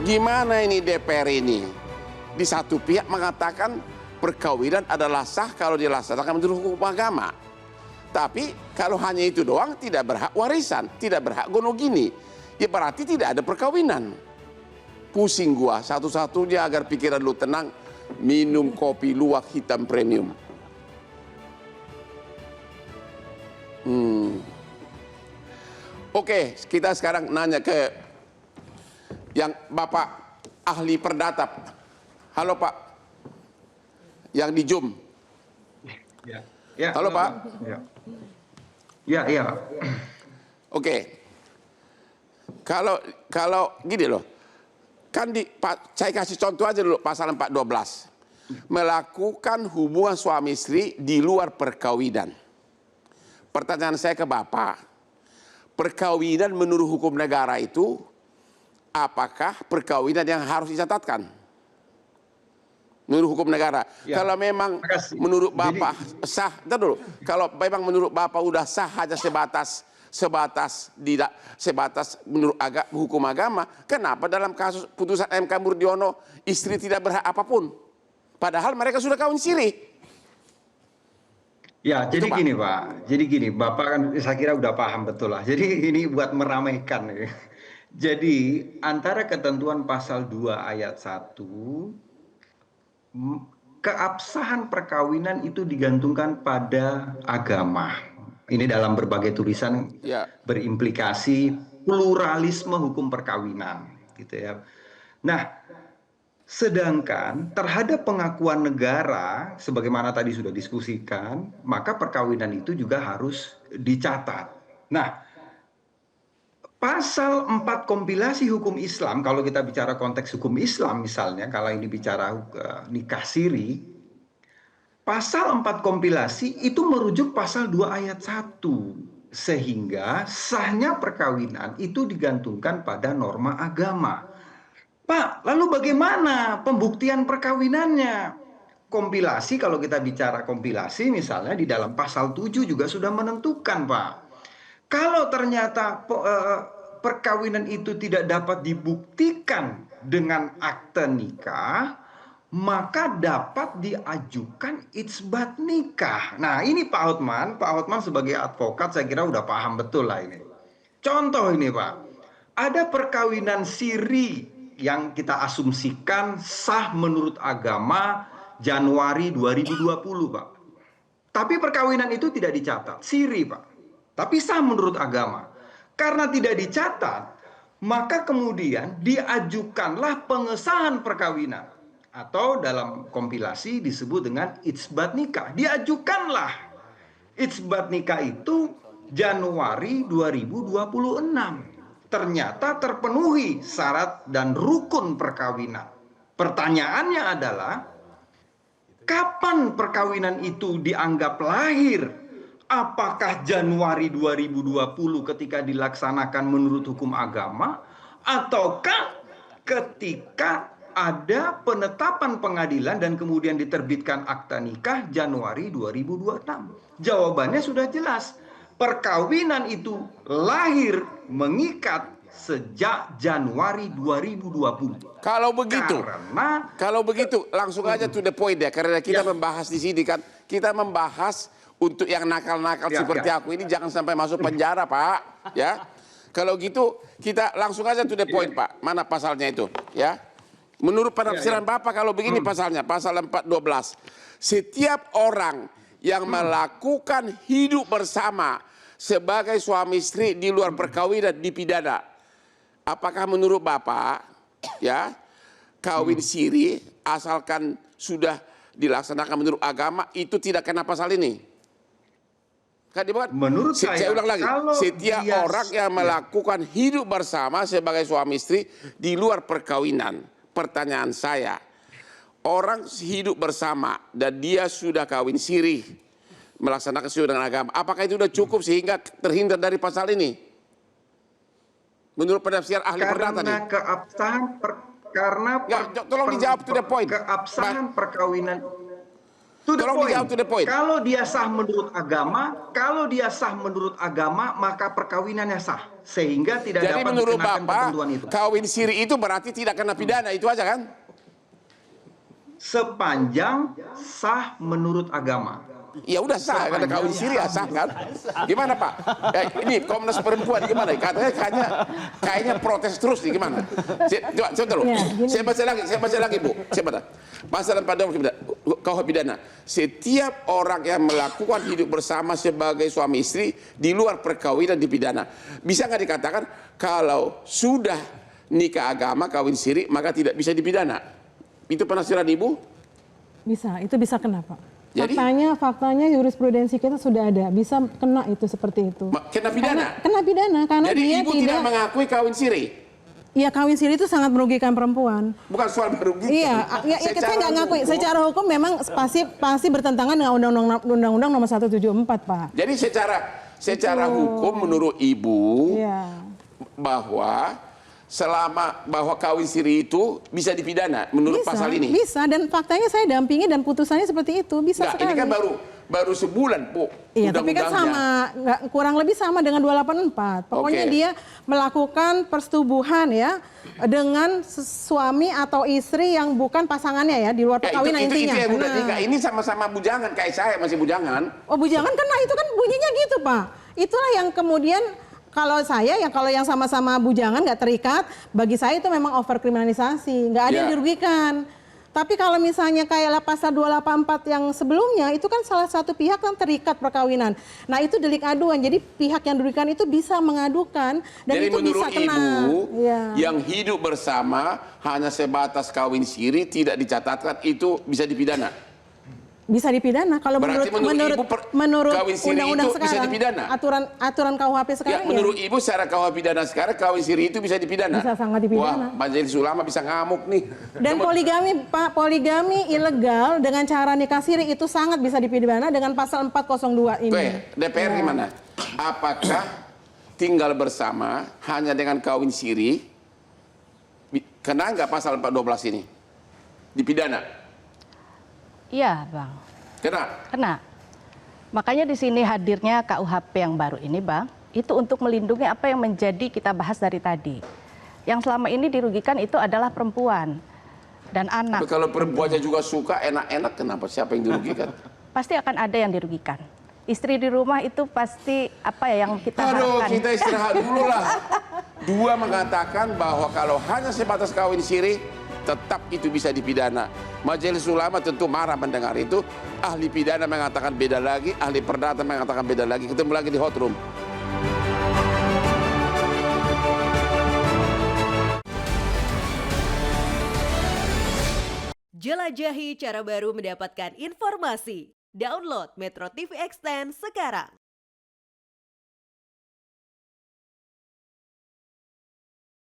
Gimana ini DPR ini? Di satu pihak mengatakan perkawinan adalah sah kalau dilaksanakan menurut hukum agama. Tapi kalau hanya itu doang tidak berhak warisan, tidak berhak gonogini. Ya berarti tidak ada perkawinan. Pusing gua, satu-satunya agar pikiran lu tenang, minum kopi luwak hitam premium. Oke, kita sekarang nanya ke yang Bapak ahli perdata. Halo Pak, yang di Zoom. Ya, Halo Pak. Ya. Oke. Kalau gini loh, kan saya kasih contoh aja dulu pasal 412. Melakukan hubungan suami istri di luar perkawinan. Pertanyaan saya ke Bapak, perkawinan menurut hukum negara itu, apakah perkawinan yang harus dicatatkan? Menurut hukum negara. Ya, kalau memang menurut Bapak sah, dulu. Kalau memang menurut Bapak udah sah hanya sebatas menurut hukum agama, kenapa dalam kasus putusan MK Murdiono istri tidak berhak apapun? Padahal mereka sudah kawin siri. Ya, jadi gini Pak. Jadi gini, Bapak kan saya kira udah paham betul lah. Jadi ini buat meramaikan. Jadi antara ketentuan pasal 2 ayat 1, keabsahan perkawinan itu digantungkan pada agama. Ini dalam berbagai tulisan berimplikasi pluralisme hukum perkawinan, gitu ya. Nah, sedangkan terhadap pengakuan negara, sebagaimana tadi sudah diskusikan, maka perkawinan itu juga harus dicatat. Nah, pasal 4 kompilasi hukum Islam, kalau kita bicara konteks hukum Islam misalnya, kalau ini bicara nikah siri, pasal 4 kompilasi itu merujuk pasal 2 ayat 1. Sehingga sahnya perkawinan itu digantungkan pada norma agama. Pak, lalu bagaimana pembuktian perkawinannya? Kompilasi, kalau kita bicara kompilasi misalnya di dalam pasal 7 juga sudah menentukan, Pak. Kalau ternyata perkawinan itu tidak dapat dibuktikan dengan akte nikah, maka dapat diajukan itsbat nikah. Nah ini Pak Hotman sebagai advokat saya kira udah paham betul lah ini. Contoh ini Pak, ada perkawinan siri yang kita asumsikan sah menurut agama Januari 2020 Pak. Tapi perkawinan itu tidak dicatat, siri Pak. Tapi sah menurut agama. Karena tidak dicatat, maka kemudian diajukanlah pengesahan perkawinan. Atau dalam kompilasi disebut dengan itsbat nikah. Diajukanlah itsbat nikah itu Januari 2026. Ternyata terpenuhi syarat dan rukun perkawinan. Pertanyaannya adalah, kapan perkawinan itu dianggap lahir? Apakah Januari 2020 ketika dilaksanakan menurut hukum agama? Ataukah ketika ada penetapan pengadilan dan kemudian diterbitkan akta nikah Januari 2026? Jawabannya sudah jelas. Perkawinan itu lahir mengikat sejak Januari 2020. Kalau begitu langsung aja to the point ya, karena kita membahas di sini kan, kita membahas untuk yang nakal-nakal seperti aku ini jangan sampai masuk penjara Pak, ya. Kalau gitu kita langsung aja to the point Pak. Mana pasalnya itu, ya? Menurut penafsiran Bapak kalau begini pasalnya, pasal 412. Setiap orang yang melakukan hidup bersama sebagai suami istri di luar perkawinan dipidana. Apakah menurut Bapak, ya, kawin siri asalkan sudah dilaksanakan menurut agama itu tidak kena pasal ini? Kan menurut saya ulang lagi, setiap orang yang melakukan hidup bersama sebagai suami istri di luar perkawinan. Pertanyaan saya, orang hidup bersama dan dia sudah kawin siri melaksanakan sesuai dengan agama, apakah itu sudah cukup sehingga terhindar dari pasal ini? Menurut penafsiran ahli perdata nih. Tolong dijawab to the point. Keabsahan perkawinan. Tolong dijawab to the point. Kalau dia sah menurut agama, maka perkawinannya sah. Sehingga tidak Jadi dapat menurut dikenakan Bapak, ketentuan itu. kawin siri itu berarti tidak kena pidana, itu aja kan? Sepanjang sah menurut agama. Ya udah sah, karena kawin siri ya sah kan? Gimana Pak? Ini Komnas Perempuan gimana? Katanya kayaknya protes terus nih, gimana? Coba dulu. Saya baca lagi Bu. Saya baca. Pasal 42 KUH pidana. Setiap orang yang melakukan hidup bersama sebagai suami istri di luar perkawinan dipidana. Bisa nggak dikatakan kalau sudah nikah agama kawin siri maka tidak bisa dipidana? Itu penafsiran Ibu? Bisa, itu bisa kena Pak. Jadi, faktanya jurisprudensi kita sudah ada, bisa kena itu seperti itu. Kena pidana? Kena pidana karena jadi dia Ibu tidak mengakui kawin siri? Iya, kawin siri itu sangat merugikan perempuan. Bukan soal merugikan. Iya, saya nggak ngakui. Secara hukum memang pasti bertentangan dengan Undang-Undang Nomor 174, Pak. Jadi secara hukum menurut Ibu bahwa bahwa kawin siri itu bisa dipidana menurut pasal ini. Bisa, dan faktanya saya dampingi dan putusannya seperti itu, bisa sekali. Ini kan baru sebulan, Bu. Iya, tapi kan kurang lebih sama dengan 284. Pokoknya dia melakukan persetubuhan ya dengan suami atau istri yang bukan pasangannya ya, di luar perkawinan intinya. Itu yang udah nikah. Ini sama-sama bujangan, kayak saya masih bujangan. Oh, bujangan kena, itu kan bunyinya gitu, Pak. Itulah yang kemudian kalau yang sama-sama bujangan nggak terikat, bagi saya itu memang overkriminalisasi, nggak ada yang dirugikan. Tapi kalau misalnya kayak pasal 284 yang sebelumnya, itu kan salah satu pihak yang terikat perkawinan. Nah itu delik aduan, jadi pihak yang dirugikan itu bisa mengadukan dan jadi itu bisa kena. Ibu, yang hidup bersama hanya sebatas kawin siri tidak dicatatkan itu bisa dipidana? Bisa dipidana kalau menurut undang-undang sekarang, aturan KUHP sekarang. Ya, menurut Ibu secara KUH pidana sekarang kawin siri itu bisa dipidana. Bisa sangat dipidana. Wah, Majelis Ulama bisa ngamuk nih. Dan poligami, Pak, poligami ilegal dengan cara nikah siri itu sangat bisa dipidana dengan pasal 402 ini. DPR gimana? Apakah tinggal bersama hanya dengan kawin siri kena nggak pasal 412 ini? Dipidana? Iya, Bang. Kena. Makanya di sini hadirnya KUHP yang baru ini, Bang, itu untuk melindungi apa yang menjadi kita bahas dari tadi. Yang selama ini dirugikan itu adalah perempuan dan anak. Tapi kalau perempuannya juga suka enak-enak, kenapa siapa yang dirugikan? Pasti akan ada yang dirugikan. Istri di rumah itu pasti apa ya yang kita harapkan. Kita istirahat dulu lah. Dua mengatakan bahwa kalau hanya sebatas kawin siri, tetap itu bisa dipidana. Majelis Ulama tentu marah mendengar itu. Ahli pidana mengatakan beda lagi, ahli perdata mengatakan beda lagi. Ketemu lagi di Hot Room. Jelajahi cara baru mendapatkan informasi. Download Metro TV Extend sekarang.